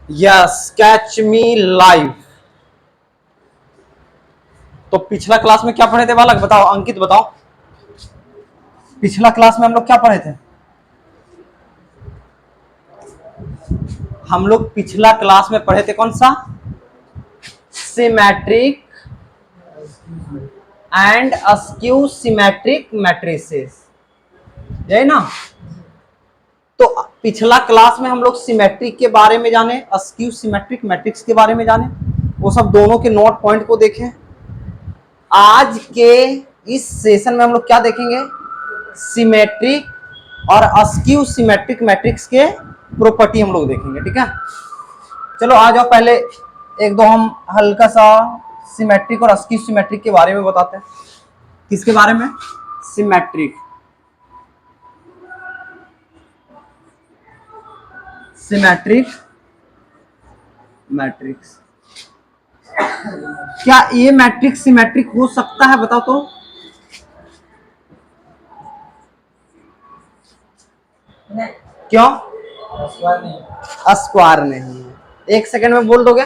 Yes, catch me live. तो पिछला class में क्या पढ़े थे बालक, बताओ, अंकित बताओ, पिछला क्लास में हम लोग क्या पढ़े थे? हम लोग पिछला क्लास में पढ़े थे कौन सा? Symmetric and askew symmetric matrices, यही ना? तो पिछला क्लास में हम लोग सिमेट्रिक के बारे में जाने, अस्क्यू सिमेट्रिक मैट्रिक्स के बारे में जाने, वो सब दोनों के नोट पॉइंट को देखें। आज के इस सेशन में हम लोग क्या देखेंगे? सिमेट्रिक और अस्क्यू सिमेट्रिक मैट्रिक्स के प्रॉपर्टी हम लोग देखेंगे, ठीक है? चलो आ जाओ, पहले एक दो हम हल्का सा सिमेट्रिक और अस्क्यू सिमेट्रिक के बारे में बताते हैं। किसके बारे में? Symmetric, symmetric matrix. क्या ये मैट्रिक्स सिमेट्रिक हो सकता है, बताओ तो? नहीं। क्यों? स्क्वायर नहीं है। एक सेकंड में बोल दोगे?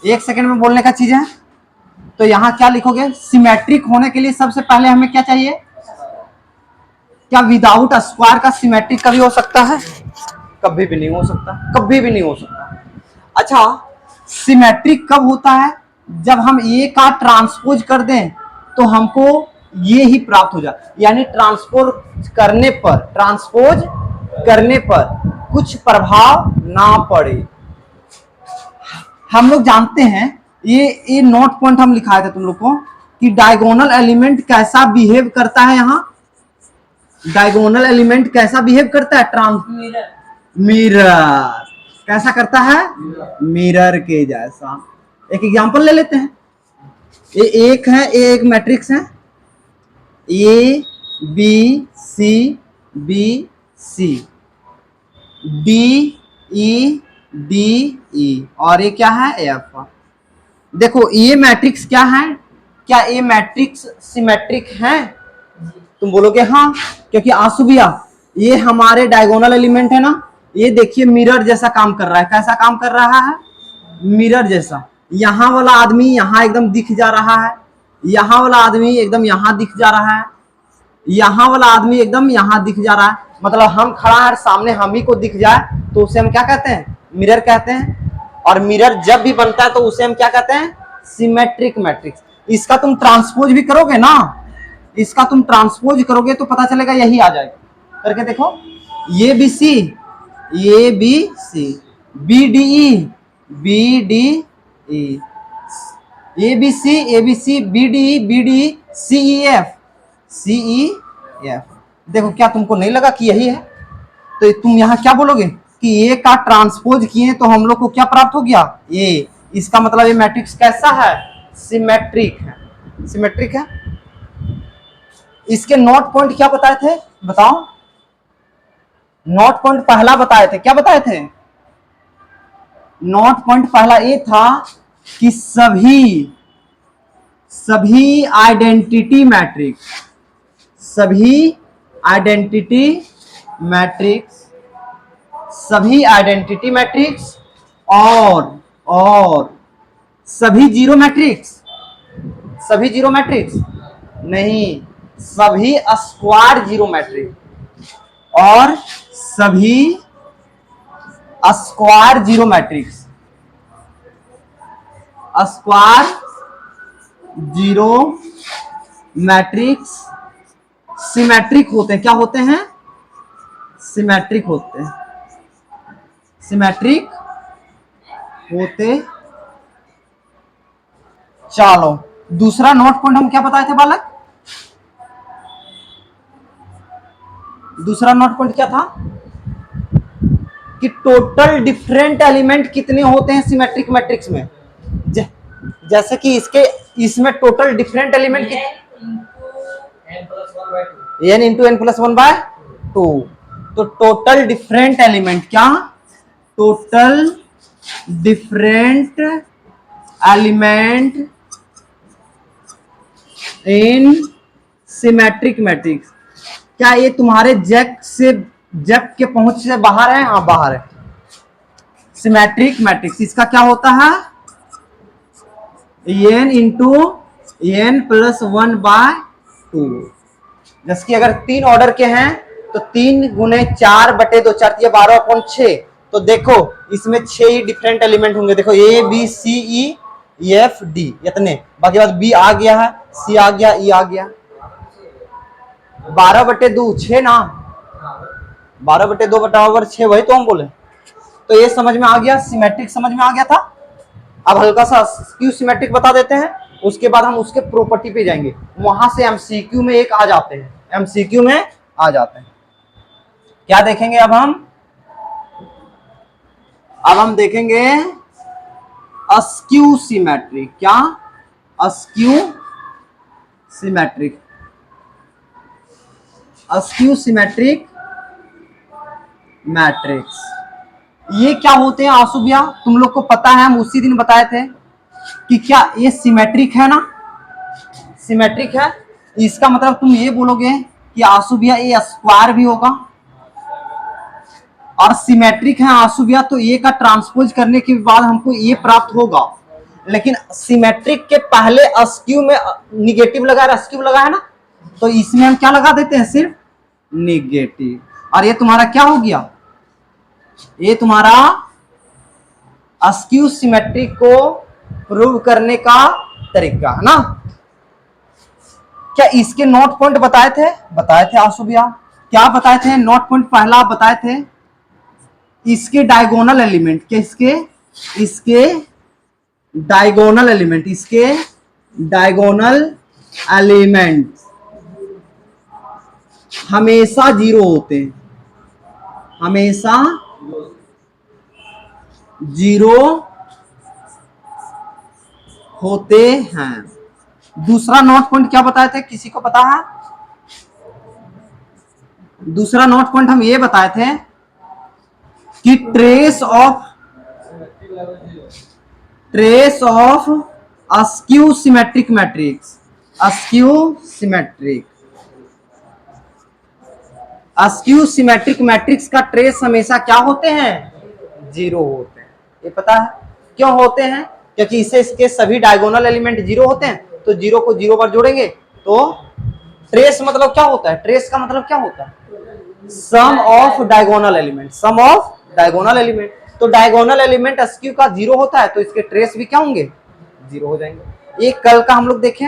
एक सेकंड में बोलने का चीज है। तो यहां क्या लिखोगे? सिमेट्रिक होने के लिए सबसे पहले हमें क्या चाहिए? क्या विदाउट स्क्वायर का सिमेट्रिक कभी हो सकता है? कभी भी नहीं हो सकता, कभी भी नहीं हो सकता। अच्छा, सिमेट्रिक कब होता है? जब हम ए का ट्रांसपोज कर दें तो हमको ये ही प्राप्त हो जाए, यानी ट्रांसपोज करने पर कुछ प्रभाव ना पड़े। हम लोग जानते हैं, ये नोट पॉइंट हम लिखाए थे तुम लोग को, कि डायगोनल एलिमेंट कैसा बिहेव करता है। यहाँ डायगोनल एलिमेंट कैसा बिहेव करता है? मिरर कैसा करता है? मिरर के जैसा। एक एग्जांपल ले लेते हैं। ये एक है, ये एक मैट्रिक्स है, A B C D E D E, और ये क्या है? एफ। देखो ये मैट्रिक्स क्या है? क्या ये मैट्रिक्स सिमेट्रिक है? तुम बोलोगे हाँ, क्योंकि आंसू भैया ये हमारे डायगोनल एलिमेंट है ना, ये देखिए मिरर जैसा काम कर रहा है। कैसा काम कर रहा है? मिरर जैसा। यहाँ वाला आदमी यहाँ एकदम दिख जा रहा है, यहाँ वाला आदमी एकदम यहाँ दिख जा रहा है, यहाँ वाला आदमी एकदम यहाँ दिख जा रहा है। मतलब हम खड़ा है सामने, हम ही को दिख जाए तो उसे हम क्या कहते हैं? मिरर कहते हैं। और मिरर जब भी बनता है तो उसे हम क्या कहते हैं? Symmetric matrix. इसका तुम ट्रांसपोज भी करोगे ना, इसका तुम ट्रांसपोज करोगे तो पता चलेगा यही आ जाएगा। करके देखो, ये बी सी, ये B C, B D E, B D E, A B C, B D E, C E F, C E F. देखो, क्या तुमको नहीं लगा कि यही है? तो तुम यहाँ क्या बोलोगे कि ए का ट्रांसपोज किए तो हम लोग को क्या प्राप्त हो गया? ए। इसका मतलब ये मैट्रिक्स कैसा है? सिमेट्रिक है। सिमेट्रिक है। इसके नोट पॉइंट क्या बताए थे, बताओ? नोट पॉइंट पहला बताए थे, क्या बताए थे? नोट पॉइंट पहला ये था कि सभी आइडेंटिटी मैट्रिक्स, सभी आइडेंटिटी मैट्रिक्स, सभी आइडेंटिटी मैट्रिक्स और सभी जीरो मैट्रिक्स, सभी जीरो मैट्रिक्स नहीं, सभी स्क्वायर जीरो मैट्रिक्स और सभी square zero matrix, square zero matrix symmetric होते हैं। क्या होते हैं? सिमेट्रिक होते हैं। सिमेट्रिक होते। चलो, दूसरा नोट पॉइंट हम क्या बताए थे बालक? दूसरा नोट पॉइंट क्या था? कि टोटल डिफरेंट एलिमेंट कितने होते हैं सिमेट्रिक मैट्रिक्स में? जैसे कि इसमें total different element n into N plus one by two. तो टोटल डिफरेंट एलिमेंट, क्या? Total different element in symmetric matrix. क्या ये तुम्हारे जैक के पहुंच से बाहर है? हाँ, बाहर है। सिमेट्रिक मैट्रिक्स, इसका क्या होता है n इंटू n प्लस 1/2। जैसे कि अगर 3 ऑर्डर के हैं तो 3 गुने 4/2, 4 ये 12/6। तो देखो इसमें 6 ही डिफरेंट एलिमेंट होंगे। देखो A B C E F D इतने, बाकी बाद बी आ गया है, सी आ गया, ई आ गया। 12/2 6 ना, 12/2/6 वही तो हम बोले। तो ये समझ में आ गया, सिमेट्रिक समझ में आ गया था। अब हल्का सा स्क्यू सिमेट्रिक बता देते हैं, उसके बाद हम उसके प्रॉपर्टी पे जाएंगे, वहां से एमसीक्यू में एक आ जाते हैं, एमसीक्यू में आ जाते हैं। क्या देखेंगे अब हम देखेंगे अस्क्यू सिमेट्रिक। क्या? Askew symmetric, skew symmetric matrix. ये क्या होते हैं आंसू भैया? तुम लोग को पता है, हम उसी दिन बताए थे कि क्या ये सिमेट्रिक है ना, सिमेट्रिक है। इसका मतलब तुम ये बोलोगे कि आंसू भैया ये स्क्वायर भी होगा और सिमेट्रिक है आंसू भैया, तो ए का ट्रांसपोज करने के बाद हमको ये प्राप्त होगा। लेकिन सिमेट्रिक के पहले अस्क्यू में निगेटिव लगा है, अस्क्यू लगा है ना, तो इसमें हम क्या लगा देते हैं? सिर्फ निगेटिव। और ये तुम्हारा क्या हो गया? ये तुम्हारा अस्क्यू सिमेट्रिक को प्रूव करने का तरीका है ना। क्या इसके नोट पॉइंट बताए थे? बताए थे आंसू भैया। क्या बताए थे नोट पॉइंट? पहला बताए थे इसके डायगोनल एलिमेंट, क्या इसके डायगोनल एलिमेंट, इसके डायगोनल एलिमेंट हमेशा 0 होते हैं, हमेशा 0 होते हैं। दूसरा नोट पॉइंट क्या बताए थे? किसी को पता है? दूसरा नोट पॉइंट हम ये बताए थे कि trace of askew symmetric matrix, askew symmetric matrix का ट्रेस हमेशा क्या होते हैं? 0 होते हैं। ये पता है क्यों होते हैं? क्योंकि इसके सभी डायगोनल एलिमेंट 0 होते हैं, तो 0 को 0 पर जोड़ेंगे तो ट्रेस मतलब क्या होता है? ट्रेस का मतलब क्या होता है? Sum of diagonal element, sum of diagonal element. तो डायगोनल एलिमेंट अस्क्यू का 0 होता है, तो इसके ट्रेस भी क्या होंगे? 0 हो जाएंगे। ये कल का हम लोग देखें।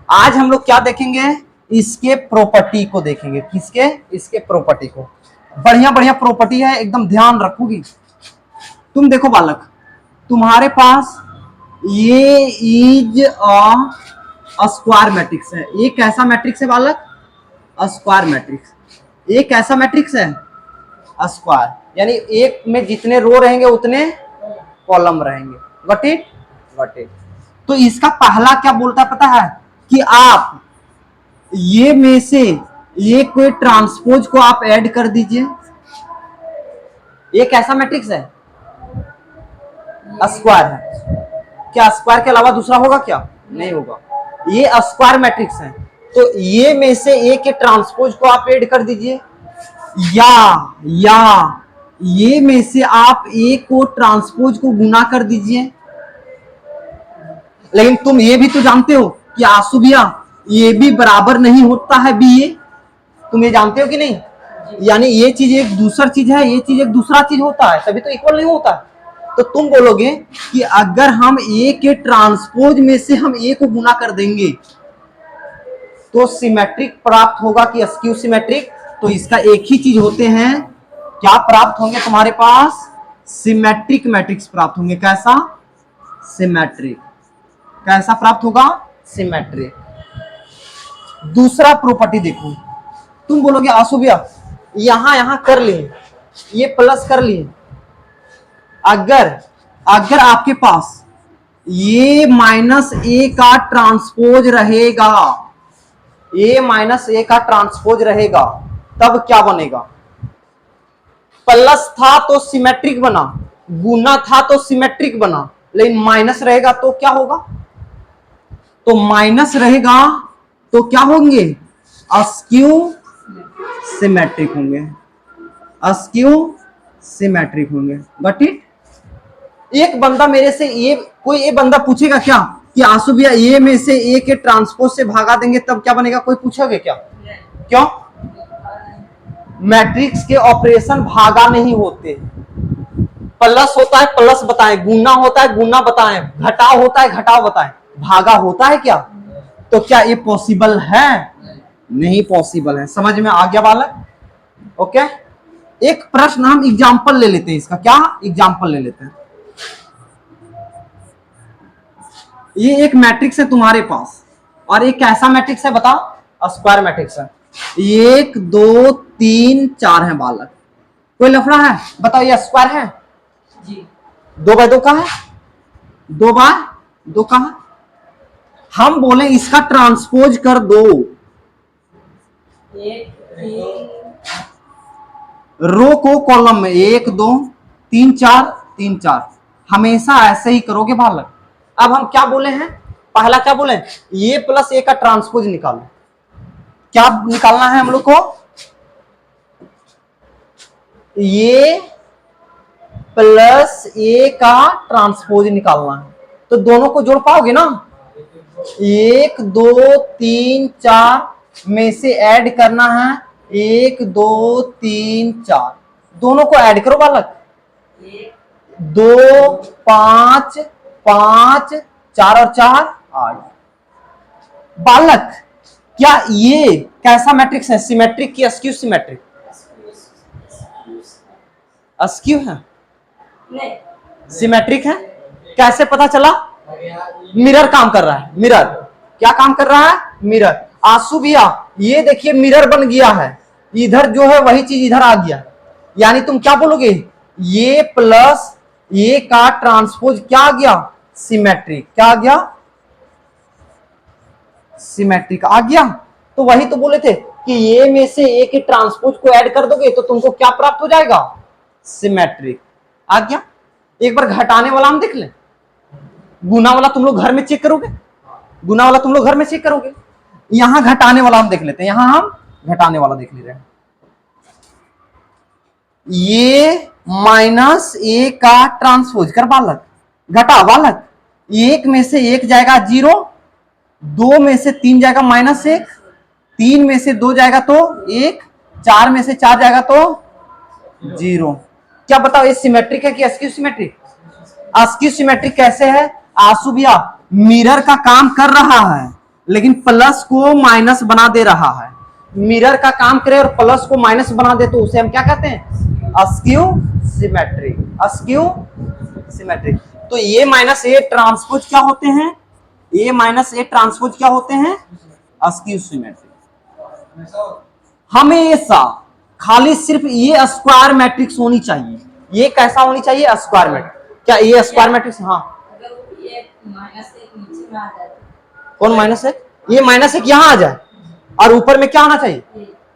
आज हम लोग क्या देखेंगे? इसके प्रॉपर्टी को देखेंगे। किसके? इसके प्रॉपर्टी को। बढ़िया बढ़िया प्रॉपर्टी है, एकदम ध्यान रखोगी। तुम देखो बालक, तुम्हारे पास ये इज अ स्क्वायर मैट्रिक्स है। ये कैसा मैट्रिक्स है बालक? Square matrix. ये कैसा मैट्रिक्स है? स्क्वायर, यानी एक में जितने रो रहेंगे उतने कॉलम रहेंगे। Got it? Got it. तो इसका पहला क्या बोलता है पता है? कि आप ये में से ये कोई ट्रांसपोज को आप ऐड कर दीजिए। ये कैसा मैट्रिक्स है? स्क्वायर है। क्या स्क्वायर के अलावा दूसरा होगा क्या? नहीं होगा। ये स्क्वायर मैट्रिक्स है, तो ये में से ए के ट्रांसपोज को आप ऐड कर दीजिए, या ये में से आप ए को ट्रांसपोज को गुना कर दीजिए। लेकिन तुम ये भी तो जानते हो कि आंसू भैया ये भी बराबर नहीं होता है बी ए। तुम ये जानते हो कि नहीं? यानी ये चीज एक दूसरा चीज है, ये चीज एक दूसरा चीज होता है, तभी तो इक्वल नहीं होता। तो तुम बोलोगे कि अगर हम ए के ट्रांसपोज में से हम ए को गुना कर देंगे तो सिमेट्रिक प्राप्त होगा कि अस्क्यू सिमेट्रिक? तो इसका एक ही चीज होते हैं, क्या प्राप्त होंगे तुम्हारे पास? सिमेट्रिक मैट्रिक्स प्राप्त होंगे। कैसा? सिमेट्रिक। कैसा प्राप्त होगा? सिमेट्रिक। दूसरा प्रॉपर्टी देखो, तुम बोलोगे आंसू भैया यहां कर लिए, ये प्लस कर लिए, अगर आपके पास ये -a का ट्रांसपोज रहेगा, a -a का ट्रांसपोज रहेगा, तब क्या बनेगा? प्लस था तो सिमेट्रिक बना, गुना था तो सिमेट्रिक बना, लेकिन माइनस रहेगा तो क्या होगा? तो माइनस रहेगा तो क्या होंगे? अस्क्यू सिमेट्रिक होंगे, अस्क्यू सिमेट्रिक होंगे। Got it? एक बंदा मेरे से ए, कोई ए बंदा पूछेगा क्या कि आंसू भैया ए में से ए के ट्रांसपोज से भागा देंगे तब क्या बनेगा, कोई पूछोगे क्या? क्यों? मैट्रिक्स के ऑपरेशन भागा नहीं होते। प्लस होता है प्लस बताएं, गुना होता है गुना बताएं, घटाव होता है घटाव बताएं, भागा होता है क्या? तो क्या ये पॉसिबल है? नहीं पॉसिबल है। समझ में आ गया बालक? ओके, एक प्रश्न हम एग्जाम्पल ले लेते हैं इसका। क्या एग्जाम्पल ले लेते हैं? ये एक मैट्रिक्स है तुम्हारे पास और एक कैसा मैट्रिक्स है बताओ? स्क्वायर मैट्रिक्स है। 1 2 3 4 है बालक। कोई लफड़ा है? बताओ ये स्क्वायर है जी। 2 बाय 2 का है, 2 बाय 2 का है। हम बोले इसका ट्रांसपोज कर दो। रो को कॉलम में 1 2 3 4 3 4 हमेशा ऐसे ही करोगे बालक। अब हम क्या बोले हैं? पहला क्या बोले? ये प्लस ए का ट्रांसपोज निकालो। क्या निकालना है हम लोग को? ये प्लस ए का ट्रांसपोज निकालना है। तो दोनों को जोड़ पाओगे ना? 1 2 3 4 में से ऐड करना है 1 2 3 4, दोनों को ऐड करो बालक। 2 5 5 4 और 4 8। बालक क्या ये कैसा मैट्रिक्स है? सिमेट्रिक की अस्क्यू सिमेट्रिक? अस्क्यू है, सिमेट्रिक है। कैसे पता चला? मिरर काम कर रहा है। मिरर क्या काम कर रहा है? मिरर। आंसू भैया ये देखिए मिरर बन गया है, इधर जो है वही चीज इधर आ गया। यानी तुम क्या बोलोगे? ये प्लस ये का ट्रांसपोज क्या आ गया? सिमेट्रिक। क्या आ गया? सिमेट्रिक आ गया। तो वही तो बोले थे कि ये में से ए के ट्रांसपोज को ऐड कर दोगे तो तुमको क्या प्राप्त हो जाएगा? सिमेट्रिक आ गया। एक बार घटाने वाला हम देख लें। गुना वाला तुम लोग घर में चेक करोगे? गुना वाला तुम लोग घर में चेक करोगे? यहां घटाने वाला हम देख लेते हैं। यहां हम घटाने वाला देख ले रहे हैं। ये माइनस ए का ट्रांसपोज कर बालक, घटा बालक। 1 में से 1 जाएगा 0, 2 में से 3 जाएगा -1, 3 में से 2 जाएगा तो 1, 4 में से 4 जाएगा तो 0। क्या बताओ ये सिमेट्रिक है कि अस्क्यू सिमेट्रिक? अस्क्यू सिमेट्रिक कैसे है? आंसू भैया मिरर का काम कर रहा है लेकिन प्लस को माइनस बना दे रहा है। मिरर का काम करे और प्लस को माइनस बना दे तो उसे हम क्या कहते हैं? Askew symmetric. Skew symmetric. तो ये माइनस ए ट्रांसपोज क्या होते हैं? ए माइनस ए ट्रांसपोज क्या होते हैं? Askew symmetric. हमेशा खाली सिर्फ ये स्क्वायर मैट्रिक्स होनी चाहिए। ये कैसा होनी चाहिए? Square matrix. क्या ये स्क्वायर मैट्रिक्स? हाँ। कौन -1? ये -1 यहां आ जाए और ऊपर में क्या आना चाहिए?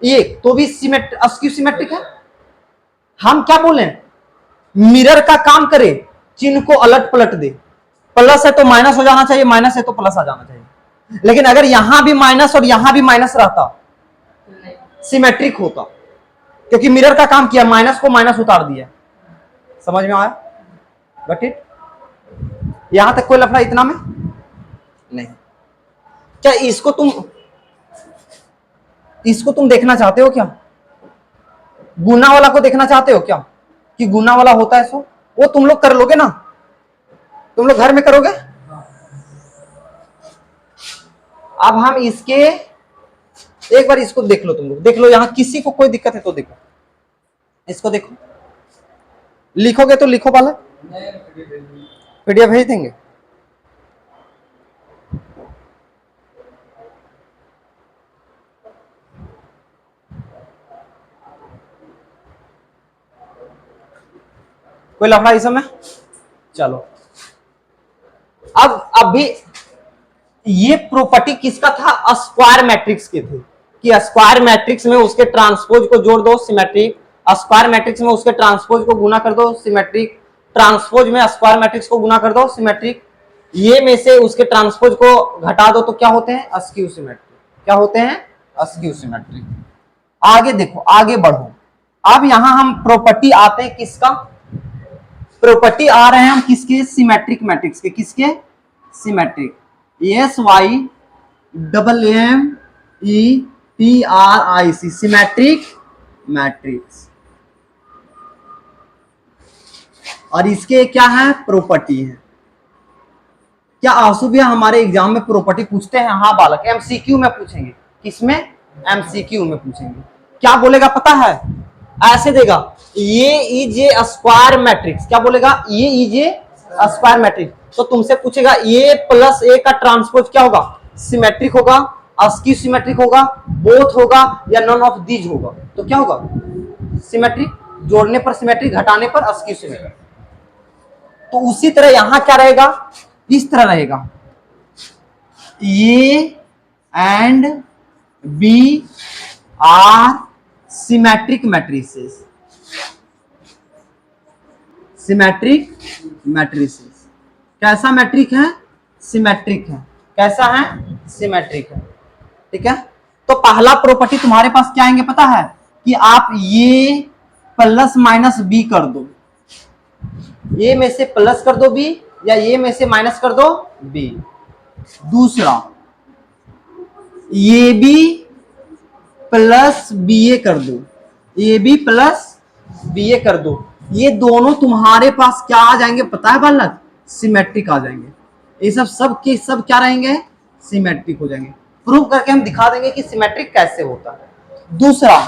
1, तो भी अस्क्यू सिमेट्रिक है। हम क्या बोले? मिरर का काम करे, चिन्ह को अलट पलट दे। प्लस है तो माइनस हो जाना चाहिए, माइनस है तो प्लस आ जाना चाहिए। लेकिन अगर यहां भी माइनस और यहां भी माइनस रहता सिमेट्रिक होता, क्योंकि मिरर का काम किया, माइनस को माइनस उतार दिया। समझ में आया? Got it? यहां तक कोई लफड़ा इतना में नहीं। क्या इसको तुम देखना चाहते हो क्या? गुना वाला को देखना चाहते हो क्या कि गुना वाला होता है? सो वो तुम लोग कर लोगे ना, तुम लोग घर में करोगे। अब हम इसके एक बार इसको देख लो, तुम लोग देख लो। यहां किसी को कोई दिक्कत है तो देखो, इसको देखो। लिखोगे तो लिखो वाला, पीडीएफ भेज देंगे। कोई लफड़ा इस समय? चलो अब अभी ये प्रॉपर्टी किसका था? स्क्वायर मैट्रिक्स के थे कि स्क्वायर मैट्रिक्स में उसके ट्रांसपोज को जोड़ दो सिमेट्रिक, स्क्वायर मैट्रिक्स में उसके ट्रांसपोज को गुना कर दो सिमेट्रिक, ट्रांसपोज में स्क्वायर मैट्रिक्स को गुना कर दो सिमेट्रिक, ये में से उसके ट्रांसपोज को घटा दो तो क्या होते हैं? Askew symmetric. क्या होते हैं? Askew symmetric. आगे देखो, आगे बढ़ो। अब यहां हम प्रॉपर्टी आते हैं किसका? प्रॉपर्टी आ रहे हैं हम किसके, सिमेट्रिक मैट्रिक्स के। किसके, symmetric. S Y double M E T R I C, symmetric matrix. और इसके क्या है, प्रॉपर्टी है। क्या आंसू भैया हमारे एग्जाम में प्रॉपर्टी पूछते हैं? हाँ बालक, एमसीक्यू में पूछेंगे। किसमें, एमसीक्यू में पूछेंगे। क्या बोलेगा पता है, ऐसे देगा, ये इज ए स्क्वायर मैट्रिक्स। क्या बोलेगा, ये इज ए स्क्वायर मैट्रिक्स। तो तुमसे पूछेगा ए प्लस ए का ट्रांसपोज क्या होगा, सिमेट्रिक होगा, अस्क्यू सिमेट्रिक होगा, बोथ होगा, या नन ऑफ दीज होगा। तो क्या होगा, सिमेट्रिक। जोड़ने पर सिमेट्रिक, घटाने पर अस्क्यू सिमेट्रिक। तो उसी तरह यहां क्या रहेगा, इस तरह रहेगा, A and B are symmetric matrices. Symmetric matrices कैसा मैट्रिक है, सिमेट्रिक है। कैसा है, सिमेट्रिक है। ठीक है, तो पहला प्रॉपर्टी तुम्हारे पास क्या आएंगे पता है, कि आप ये प्लस माइनस बी कर दो, ए में से प्लस कर दो बी, या ए में से माइनस कर दो बी। दूसरा, ए बी प्लस बी ए कर दो, ए बी प्लस बी ए कर दो। ये दोनों तुम्हारे पास क्या आ जाएंगे पता है बालक, सिमेट्रिक आ जाएंगे। ये सब के सब क्या रहेंगे, सिमेट्रिक हो जाएंगे। प्रूव करके हम दिखा देंगे कि सिमेट्रिक कैसे होता है। दूसरा,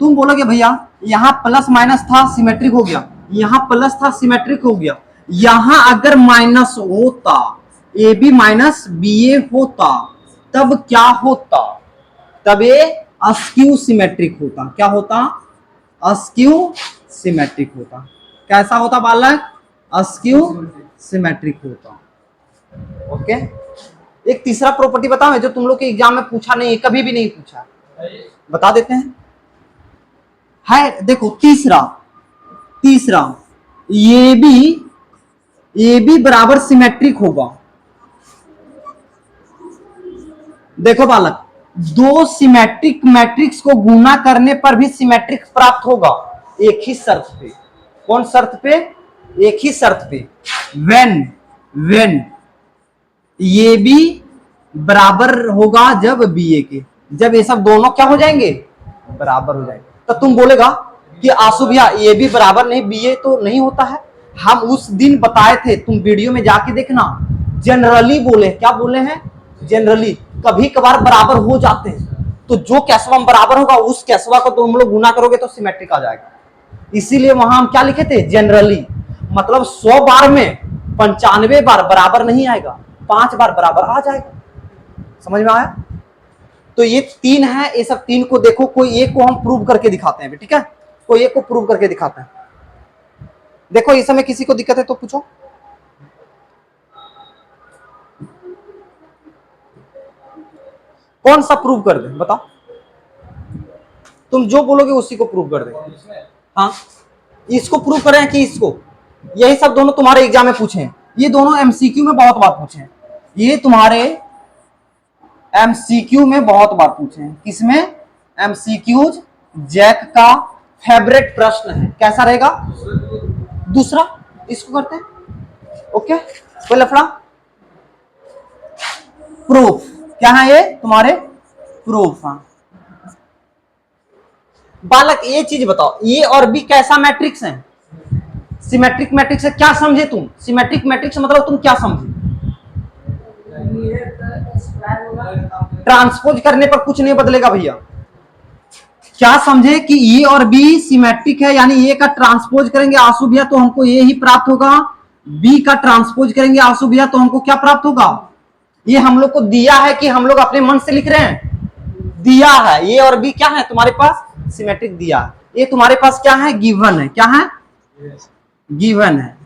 तुम बोलोगे भैया यहां प्लस माइनस था, सिमेट्रिक हो गया, यहां प्लस था, सिमेट्रिक हो गया। यहां अगर माइनस होता, ए बी माइनस बी ए होता, तब क्या होता, तब ये अस्क्यू सिमेट्रिक होता। क्या होता, अस्क्यू सिमेट्रिक होता। कैसा होता बालक, अस्क्यू सिमेट्रिक होता। ओके, एक तीसरा प्रॉपर्टी बताओ जो तुम लोग के एग्जाम में पूछा नहीं है, कभी भी नहीं पूछा, बता देते हैं। है देखो, तीसरा ये भी बराबर सिमेट्रिक होगा। देखो बालक, दो सिमेट्रिक मैट्रिक्स को गुना करने पर भी सिमेट्रिक प्राप्त होगा, एक ही शर्त पे। कौन शर्त पे, एक ही शर्त पे, व्हेन ये भी बराबर होगा जब बी ए के, जब ये सब दोनों क्या हो जाएंगे, बराबर हो जाएंगे। तो तुम बोलेगा कि आंसू भैया ये भी बराबर नहीं, बी ए तो नहीं होता है। हम उस दिन बताए थे, तुम वीडियो में जाके देखना, जनरली बोले, क्या बोले हैं, जनरली। कभी कभार बराबर हो जाते हैं, तो जो कैसवा बराबर होगा उस कैसवा को तुम लोग गुना करोगे तो सिमेट्रिक आ जाएगा। इसीलिए वहां हम क्या लिखे थे, जनरली। मतलब 100 बार में 95 बार बराबर नहीं आएगा, 5 बार बराबर आ जाएगा। समझ में आया? तो ये 3 है, ये सब 3 को देखो, कोई एक को हम प्रूव करके दिखाते हैं। ठीक है, कोई एक को प्रूव करके दिखाते हैं। देखो इस समय किसी को दिक्कत है तो पूछो। कौन सा प्रूव कर दे बताओ, तुम जो बोलोगे उसी को प्रूव कर दे। हाँ, इसको प्रूव करें कि इसको, यही सब दोनों तुम्हारे एग्जाम में पूछे हैं। ये दोनों एमसीक्यू में बहुत बार पूछे हैं, ये तुम्हारे एमसीक्यू में बहुत बार पूछे हैं। किसमें, एमसीक्यूज जैक का फेवरेट प्रश्न है। कैसा रहेगा, दूसरा, इसको करते हैं। ओके, कोई लफड़ा, प्रूफ क्या है ये तुम्हारे, प्रूफ। हाँ बालक, ये चीज बताओ, ए और बी कैसा मैट्रिक्स है, सिमेट्रिक मैट्रिक्स है। क्या समझे तुम, सिमेट्रिक मैट्रिक्स मतलब तुम क्या समझे, ट्रांसपोज करने पर कुछ नहीं बदलेगा भैया। क्या समझे कि ए और बी सिमेट्रिक है, यानी ए का ट्रांसपोज करेंगे आंसू भैया तो हमको ए ही प्राप्त होगा, बी का ट्रांसपोज करेंगे आंसू भैया तो हमको क्या प्राप्त होगा। ये हम लोग को दिया है कि हम लोग अपने मन से लिख रहे हैं, दिया है। ए और बी क्या है तुम्हारे पास, सिमेट्रिक दिया है। ये तुम्हारे पास क्या है, गिवन है। क्या है, गिवन है।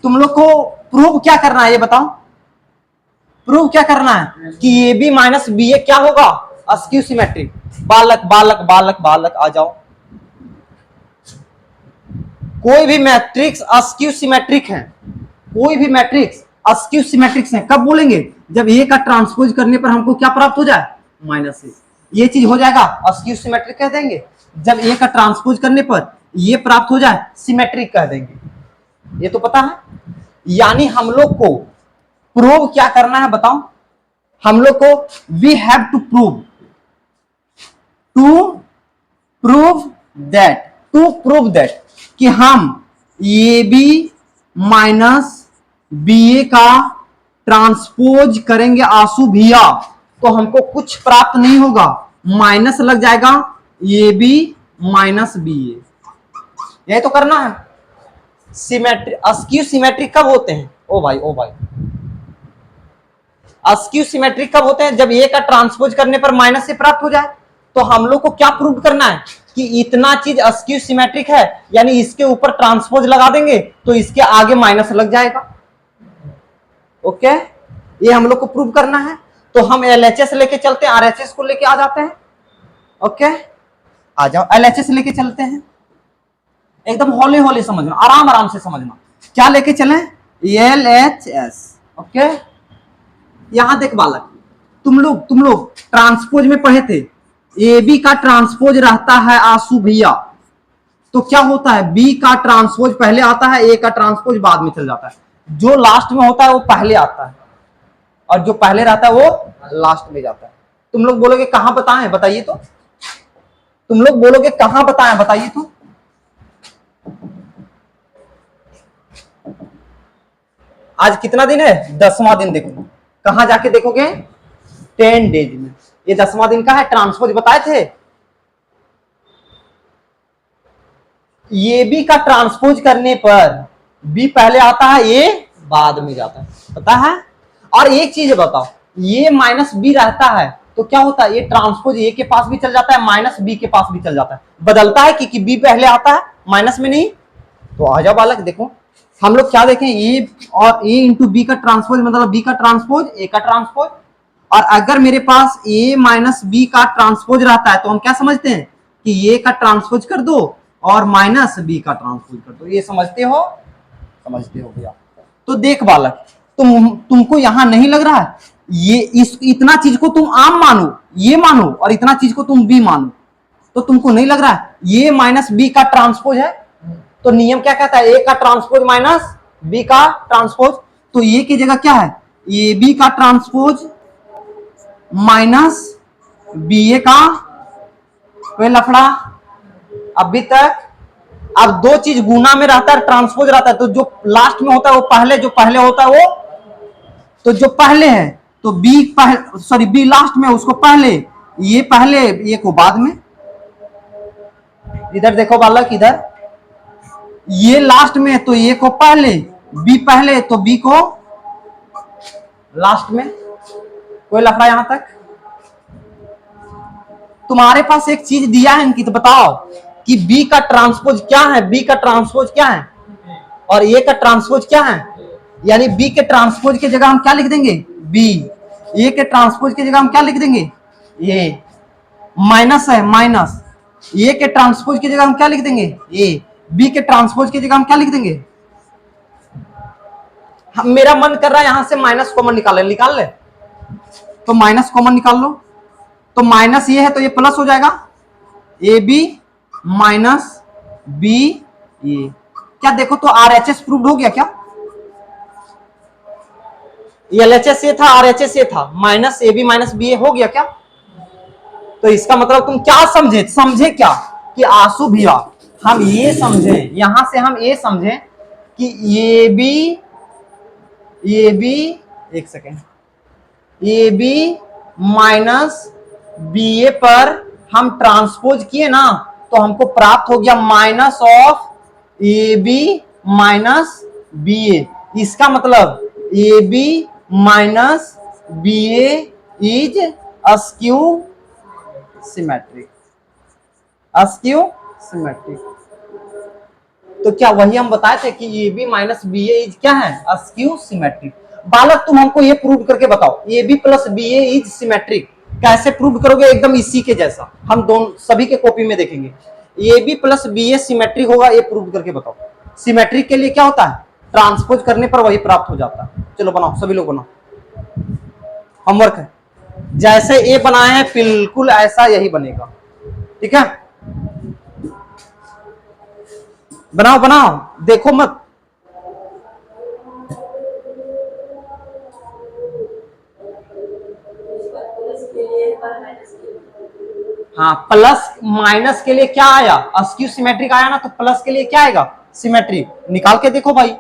तुम लोग को प्रूव क्या करना है ये बताओ, प्रूव क्या करना है कि ए बी माइनस बी ए क्या होगा, अस्क्यू सिमेट्रिक। बालक बालक बालक बालक आ जाओ, कोई भी मैट्रिक्स अस्क्यू सिमेट्रिक है, कोई भी मैट्रिक्स अस्क्यू सिमेट्रिक्स है। कब बोलेंगे, जब ए का ट्रांसपोज करने पर हमको क्या प्राप्त हो जाए, माइनस ए। ये चीज हो जाएगा अस्क्यू सिमेट्रिक कह देंगे। जब ए का ट्रांसपोज करने पर ये प्राप्त हो जाए, सिमेट्रिक कह देंगे। ये तो पता है। यानी हम लोग को प्रूव क्या करना है बताओ, हम लोग को we have to prove that कि हम A B minus B A का ट्रांसपोज करेंगे आंसू भैया, तो हमको कुछ प्राप्त नहीं होगा, माइनस लग जाएगा ए बी माइनस बी ए। यही तो करना है। सिमेट्रिक अस्क्यू सिमेट्रिक कब होते हैं ओ भाई अस्क्यू सिमेट्रिक कब होते हैं, जब ए का ट्रांसपोज करने पर माइनस से प्राप्त हो जाए। तो हम लोग को क्या प्रूव करना है कि इतना चीज अस्क्यू सिमेट्रिक है, यानी इसके ऊपर ट्रांसपोज लगा देंगे तो इसके आगे माइनस लग जाएगा। ओके, ये हम लोग को प्रूव करना है। तो हम एलएचएस लेके चलते हैं, आरएचएस को लेके आ जाते हैं। ओके, आ जाओ, एलएचएस लेके चलते हैं। एकदम हौले हौले समझना, आराम आराम से समझना। क्या लेके चले, एलएचएस। ओके, यहां देख बालक, तुम लोग ट्रांसपोज में पढ़े थे, ए बी का ट्रांसपोज रहता है आंसू भैया, तो क्या होता है, बी का ट्रांसपोज पहले आता है, ए का ट्रांसपोज बाद में चल जाता है। जो लास्ट में होता है वो पहले आता है, और जो पहले रहता है वो लास्ट में जाता है। तुम लोग बोलोगे कहां बताएं, बताइए तो, तुम लोग बोलोगे कहां बताएं, बताइए तो। आज कितना दिन है, 10वां दिन। देखो कहां जाके देखोगे, 10 डेज में। ये 10वां दिन का है, ट्रांसपोज बताए थे। ये बी का ट्रांसपोज करने पर बी पहले आता है, ए बाद में जाता है, पता है। और एक चीज बताओ, ये माइनस बी रहता है तो क्या होता है, ये ट्रांसपोज ए के पास भी चल जाता है, माइनस बी के पास भी चल जाता है, बदलता है कि बी पहले आता है, माइनस में नहीं। तो आ जाओ बालक, देखो हम लोग क्या देखें, ए और ए इंटू बी का ट्रांसपोज मतलब बी का ट्रांसपोज ए का ट्रांसपोज। और अगर मेरे पास ए माइनस बी का ट्रांसपोज रहता है तो हम क्या समझते हैं कि ए का ट्रांसपोज कर दो और माइनस बी का ट्रांसपोज कर दो। ये समझते हो भैया। तो देख बालक, तुमको यहां नहीं लग रहा है, ये इतना चीज को तुम आम मानो, ये मानो, और इतना चीज को तुम बी मानो, तो तुमको नहीं लग रहा है ये माइनस बी का ट्रांसपोज है। तो नियम क्या कहता है, ए का ट्रांसपोज माइनस बी का ट्रांसपोज। तो ये की जगह क्या है, ए बी का ट्रांसपोज माइनस बी ए का। कोई लफड़ा अभी तक। अब दो चीज गुना में रहता है, ट्रांसपोज रहता है, तो जो लास्ट में होता है वो पहले, जो पहले होता है वो, तो जो पहले है तो बी पहले, सॉरी बी लास्ट में, उसको पहले, ये पहले, ये को बाद में। इधर देखो बालक, इधर ये लास्ट में तो ए को पहले, बी पहले तो बी को लास्ट में। कोई लफड़ा यहां तक। तुम्हारे पास एक चीज दिया है इनकी, तो बताओ कि बी का ट्रांसपोज क्या है, बी का ट्रांसपोज क्या है और ए का ट्रांसपोज क्या है। यानी बी के ट्रांसपोज की जगह हम क्या लिख देंगे, बी। ए के ट्रांसपोज की जगह हम क्या लिख देंगे, ए। माइनस है, माइनस। ए के ट्रांसपोज की जगह हम क्या लिख देंगे, ए। बी के ट्रांसपोज की जगह हम क्या लिख देंगे। मेरा मन कर रहा है यहां से माइनस कॉमन निकाल ले, तो माइनस कॉमन निकाल लो। तो माइनस ये है तो ये प्लस हो जाएगा, ए बी माइनस बी ए। क्या देखो तो आरएचएस प्रूव्ड हो गया क्या, एलएचएस ये था, आरएचएस ये था, minus A B minus B A हो गया क्या। तो इसका मतलब तुम क्या समझे क्या कि आंसू भैया हम ये समझे, यहां से हम ये समझे कि ये बी एक second, A B minus B A पर हम ट्रांसपोज किए ना, तो हमको प्राप्त हो गया minus of A B minus B A. इसका मतलब A B minus B A is skew symmetric, skew symmetric. तो क्या वही हम बताए थे कि A B minus B A is क्या है, अस्क्यू सिमेट्रिक। बालक तुम हमको ये प्रूव करके बताओ, A B plus B A is symmetric. कैसे प्रूव करोगे, एकदम इसी के जैसा, हम दोनों सभी के कॉपी में देखेंगे। A B plus B A symmetric होगा, ये प्रूव करके बताओ। सिमेट्रिक के लिए क्या होता है, ट्रांसपोज करने पर वही प्राप्त हो जाता है। चलो बनाओ, सभी लोग बनाओ, होमवर्क है। जैसे ए बनाए हैं बिल्कुल ऐसा यही बनेगा, ठीक है। बनाओ बनाओ, देखो मत, हाँ, प्लस माइनस के लिए क्या आया, अस्क्यू सिमेट्रिक आया ना, तो प्लस के लिए क्या आएगा, सिमेट्रिक। निकाल के देखो भाई।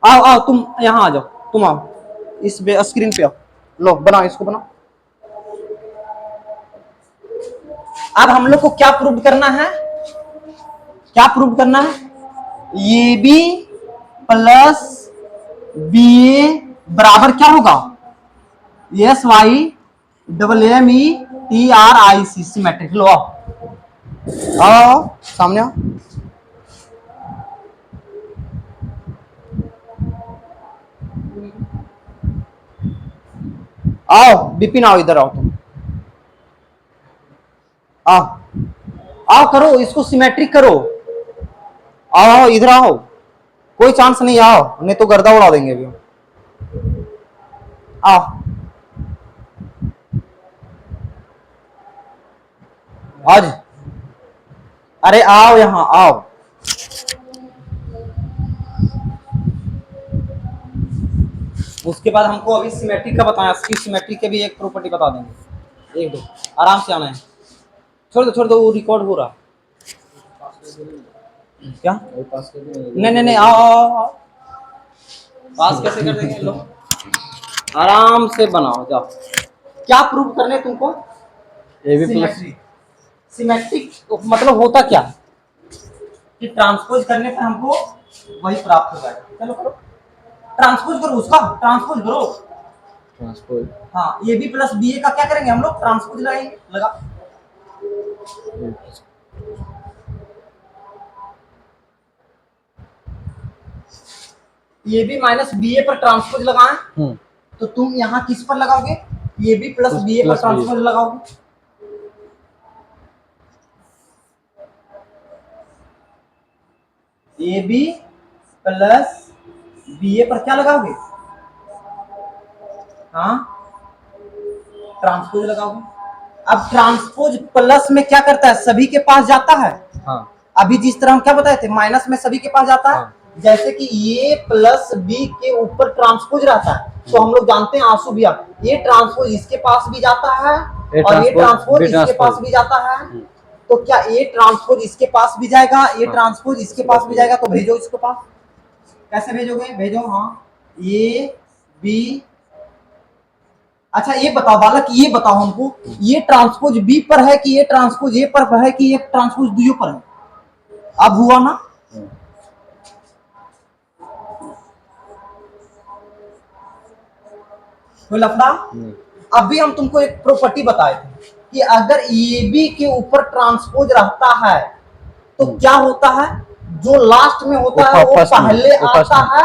आओ आओ तुम यहाँ आ जाओ, तुम आओ इस स्क्रीन पे आओ, लो बनाओ, इसको बनाओ। अब हम लोग को क्या प्रूव करना है, क्या प्रूव करना है, A B plus B A बराबर क्या होगा, S Y double M E T R I C, symmetric. लो आओ आओ सामने आओ। आओ बिपिन आओ, इधर आओ तुम, आओ आओ करो इसको सिमेट्रिक करो, आओ इधर आओ, कोई चांस नहीं, आओ नहीं तो गर्दा उड़ा देंगे अभी। आओ आज, अरे आओ यहाँ आओ। उसके बाद हमको अभी सिमेट्रिक का बताया, सिमेट्रिक के भी एक प्रॉपर्टी बता देंगे, एक दो आराम से आना है। छोड़ दो वो रिकॉर्ड हो रहा। क्या नहीं नहीं नहीं, आओ आओ आओ, पास कैसे कर देंगे, लो आराम से बनाओ जाओ। क्या प्रूव करने तुमको, ए बी प्लस सिमेट्रिक मतलब होता क्या कि ट्रांसपोज करने पर हमको वही प्राप्त हो जाएगा। चलो करो ट्रांसपोज करो, उसका ट्रांसपोज करो, ट्रांसपोज। हाँ, ए बी प्लस बी ए का क्या करेंगे हम लोग, ट्रांसपोज लगाएंगे, लगा। ए बी माइनस बी ए पर ट्रांसपोज लगाएं, तो तुम यहाँ किस पर लगाओगे, ए बी प्लस बी ए पर ट्रांसपोज लगाओगे। ए बी प्लस बी ए पर क्या लगाओगे, हाँ ट्रांसपोज लगाओगे। अब ट्रांसपोज प्लस में क्या करता है, सभी के पास जाता है। हाँ। अभी जिस तरह हम क्या बताए थे, माइनस में सभी के पास जाता है। हाँ। जैसे कि ए प्लस बी के ऊपर ट्रांसपोज रहता है, तो हम लोग जानते हैं आंसू भैया, ये ट्रांसपोज इसके पास भी जाता है और ये ट्रांसपोज इसके पास भी जाता है। तो क्या ए ट्रांसपोज इसके पास भी जाएगा, ये ट्रांसपोज इसके पास भी जाएगा, तो भेजो इसके पास। कैसे भेजोगे, भेजो। हाँ, ए बी, अच्छा ये बताओ बालक, ये बताओ हमको, ये ट्रांसपोज बी पर है कि ये ट्रांसपोज ए पर है कि ये ट्रांसपोज डी पर है। अब हुआ ना, कोई लफड़ा। अभी हम तुमको एक प्रॉपर्टी बताए थे कि अगर ए बी के ऊपर ट्रांसपोज रहता है तो क्या होता है, जो लास्ट में होता है वो पहले आता है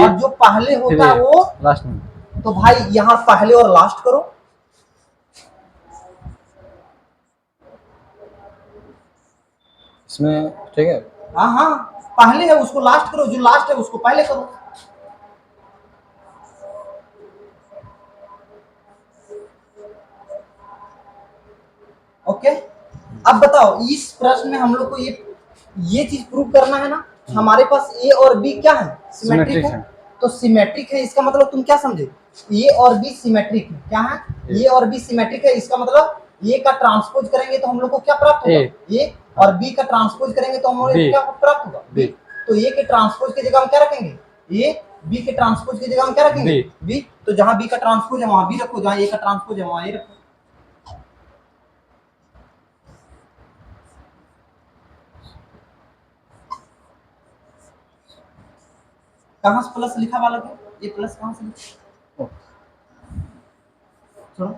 और जो पहले होता है वो लास्ट में। तो भाई यहाँ पहले और लास्ट करो, इसमें ठीक है। हाँ हाँ, पहले है उसको लास्ट करो, जो लास्ट है उसको पहले करो। ओके, अब बताओ इस प्रश्न में हम लोग को ये चीज प्रूव करना है ना, हमारे पास ए और बी क्या है, सिमेट्रिक है। तो सिमेट्रिक है इसका मतलब तुम क्या समझे, ए और बी सिमेट्रिक है। क्या है, ए और बी सिमेट्रिक है, इसका मतलब ए का ट्रांसपोज करेंगे तो हम लोग को क्या प्राप्त होगा, ए और बी का ट्रांसपोज करेंगे तो हम लोग को क्या प्राप्त होगा, बी। तो ए के ट्रांसपोज की जगह हम क्या रखेंगे, ए, बी के ट्रांसपोज की जगह हम क्या रखेंगे, बी। तो जहां बी का ट्रांसपोज है वहां बी रखो, जहां ए का ट्रांसपोज है वहां ए रखो। कहां से प्लस लिखा वाला है, ये प्लस कहां से लिखा, चलो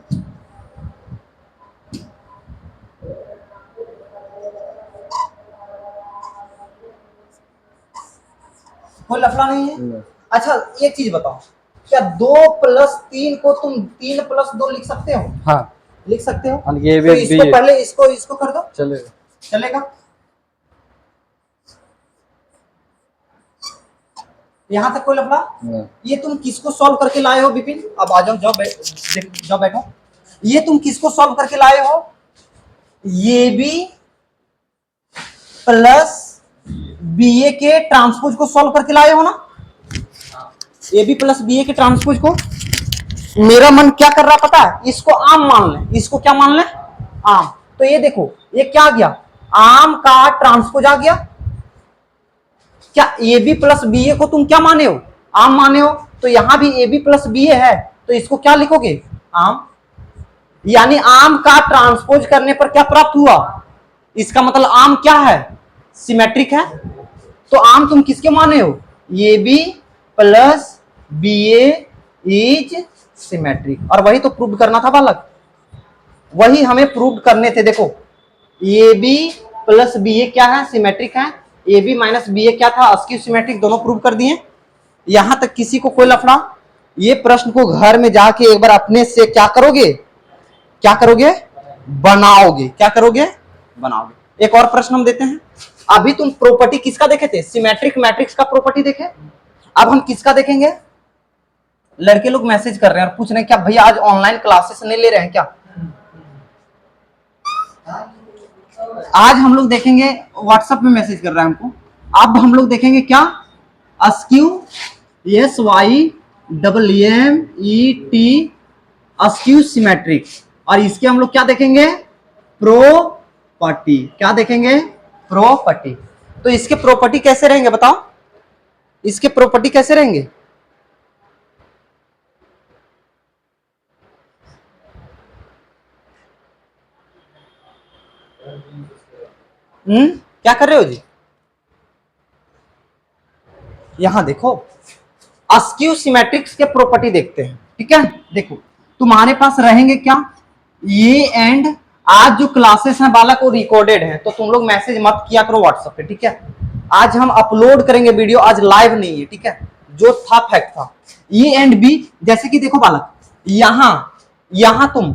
कोई लफड़ा नहीं है। अच्छा एक चीज बताओ, क्या 2 + 3 को तुम 3 + 2 लिख सकते हो, हाँ लिख सकते हो। तो इसको पहले इसको कर दो, चलेगा, चलेगा। यहाँ तक कोई लफड़ा। ये तुम किसको सॉल्व करके लाए हो विपिन, अब आ जाओ, जाओ बैठो। ये तुम किसको सॉल्व करके लाए हो, ये बी प्लस बी ए के ट्रांसपोज को सॉल्व करके लाए हो ना, ए बी प्लस बी ए के ट्रांसपोज को। मेरा मन क्या कर रहा पता है, इसको आम मान ले, इसको क्या मान ले, आम। तो ये देखो ये क्या आ गया, आम का ट्रांसपोज आ गया। क्या ए बी प्लस बी ए को तुम क्या माने हो, आम माने हो, तो यहां भी ए बी प्लस बी ए है, तो इसको क्या लिखोगे, आम। यानी आम का ट्रांसपोज करने पर क्या प्राप्त हुआ, इसका मतलब आम क्या है, सिमेट्रिक है। तो आम तुम किसके माने हो, A B plus B A is symmetric. और वही तो प्रूव करना था बालक, वही हमें प्रूव करने थे। देखो ए बी प्लस बी ए क्या है, सिमेट्रिक है। ए बी माइनस बी ए क्या था, अस्क्यू सिमेट्रिक, दोनों प्रूव कर दिए। यहां तक किसी को कोई लफड़ा, ये प्रश्न को घर में जाके एक बार अपने से क्या करोगे, क्या करोगे, बनाओगे, क्या करोगे, बनाओगे। एक और प्रश्न हम देते हैं। अभी तुम प्रॉपर्टी किसका देखे थे, सिमेट्रिक मैट्रिक्स का प्रॉपर्टी देखे। अब हम किसका देखेंगे, लड़के लोग मैसेज कर रहे हैं और पूछ रहे हैं क्या भैया आज ऑनलाइन क्लासेस नहीं ले रहे हैं क्या। आज हम लोग देखेंगे, व्हाट्सएप में मैसेज कर रहा है हमको। अब हम लोग देखेंगे क्या, skew, S Y double M E T, skew symmetric. और इसके हम लोग क्या देखेंगे, प्रॉपर्टी, क्या देखेंगे, प्रॉपर्टी। तो इसके प्रॉपर्टी कैसे रहेंगे बताओ, इसके प्रॉपर्टी कैसे रहेंगे। क्या कर रहे हो जी, यहां देखो अस्क्यू सिमेट्रिक्स के प्रॉपर्टी देखते हैं, ठीक है। देखो तुम्हारे पास रहेंगे क्या, ये एंड आज जो क्लासेस हैं बालक वो रिकॉर्डेड है, तो तुम लोग मैसेज मत किया करो व्हाट्सएप पे, ठीक है। आज हम अपलोड करेंगे वीडियो, आज लाइव नहीं है, ठीक है, जो था फैक्ट था। ये एंड बी, जैसे कि देखो बालक, यहां तुम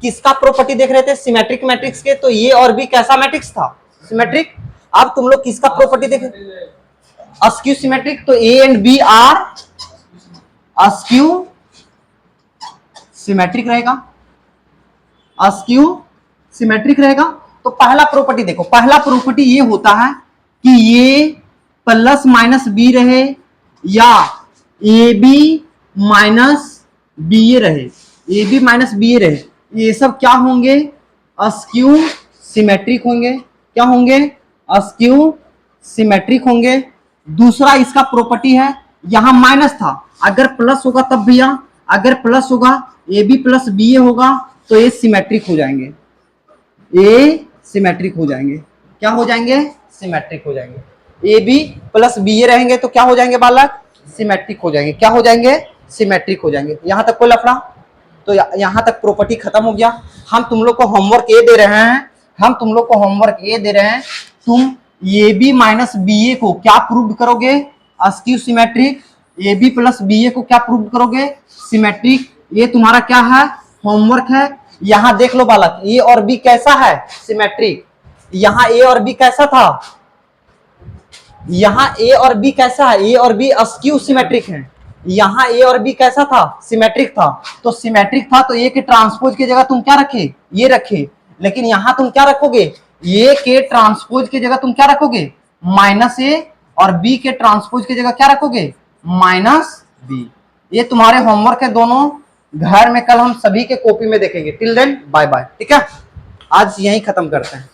किसका प्रॉपर्टी देख रहे थे, सिमेट्रिक मैट्रिक्स के, तो ये और बी कैसा मैट्रिक्स था, सिमेट्रिक। अब तुम लोग किसका प्रॉपर्टी देख, अस्क्यू सिमेट्रिक, तो A and B are skew symmetric रहेगा, अस्क्यू सिमेट्रिक रहेगा। तो पहला प्रॉपर्टी देखो, पहला प्रॉपर्टी ये होता है कि ये प्लस माइनस बी रहे या ए बी माइनस बी ए रहे, ए बी माइनस बी ए रहे, ये सब क्या होंगे, अस्क्यू सिमेट्रिक होंगे। क्या होंगे, अस्क्यू सिमेट्रिक होंगे। दूसरा इसका प्रॉपर्टी है, यहां माइनस था, अगर प्लस होगा तब भैया, अगर प्लस होगा ए बी प्लस बी ए होगा तो ये सिमेट्रिक हो जाएंगे, ए सिमेट्रिक हो जाएंगे। क्या हो जाएंगे, सिमेट्रिक हो जाएंगे। ए बी प्लस बी ए रहेंगे तो क्या हो जाएंगे बालक, सिमेट्रिक हो जाएंगे। क्या हो जाएंगे, सिमेट्रिक हो जाएंगे। यहां तक कोई लफड़ा, तो यहां तक प्रॉपर्टी खत्म हो गया। हम तुम लोग को होमवर्क ये दे रहे हैं, हम तुम लोग को होमवर्क ये दे रहे हैं, तुम A B minus B A को क्या प्रूव करोगे, skew symmetric. A B plus B A को क्या प्रूव करोगे, सिमेट्रिक। ये तुम्हारा क्या है, होमवर्क है। यहां देख लो बालक, ए और बी कैसा है, सिमेट्रिक। यहां ए और बी कैसा था, यहां ए और बी कैसा है, ए और बी अस्क्यू सिमेट्रिक है। यहां ए और बी कैसा था, सिमेट्रिक था। तो सिमेट्रिक था तो ए के ट्रांसपोज की जगह तुम क्या रखे, ये रखे। लेकिन यहां तुम क्या रखोगे, ए के ट्रांसपोज की जगह तुम क्या रखोगे, माइनस ए, और बी के ट्रांसपोज की जगह क्या रखोगे, माइनस बी। ये तुम्हारे होमवर्क है दोनों, घर में कल हम सभी के कॉपी में देखेंगे। टिल देन बाय बाय, ठीक है। आज यहीं खत्म करते हैं।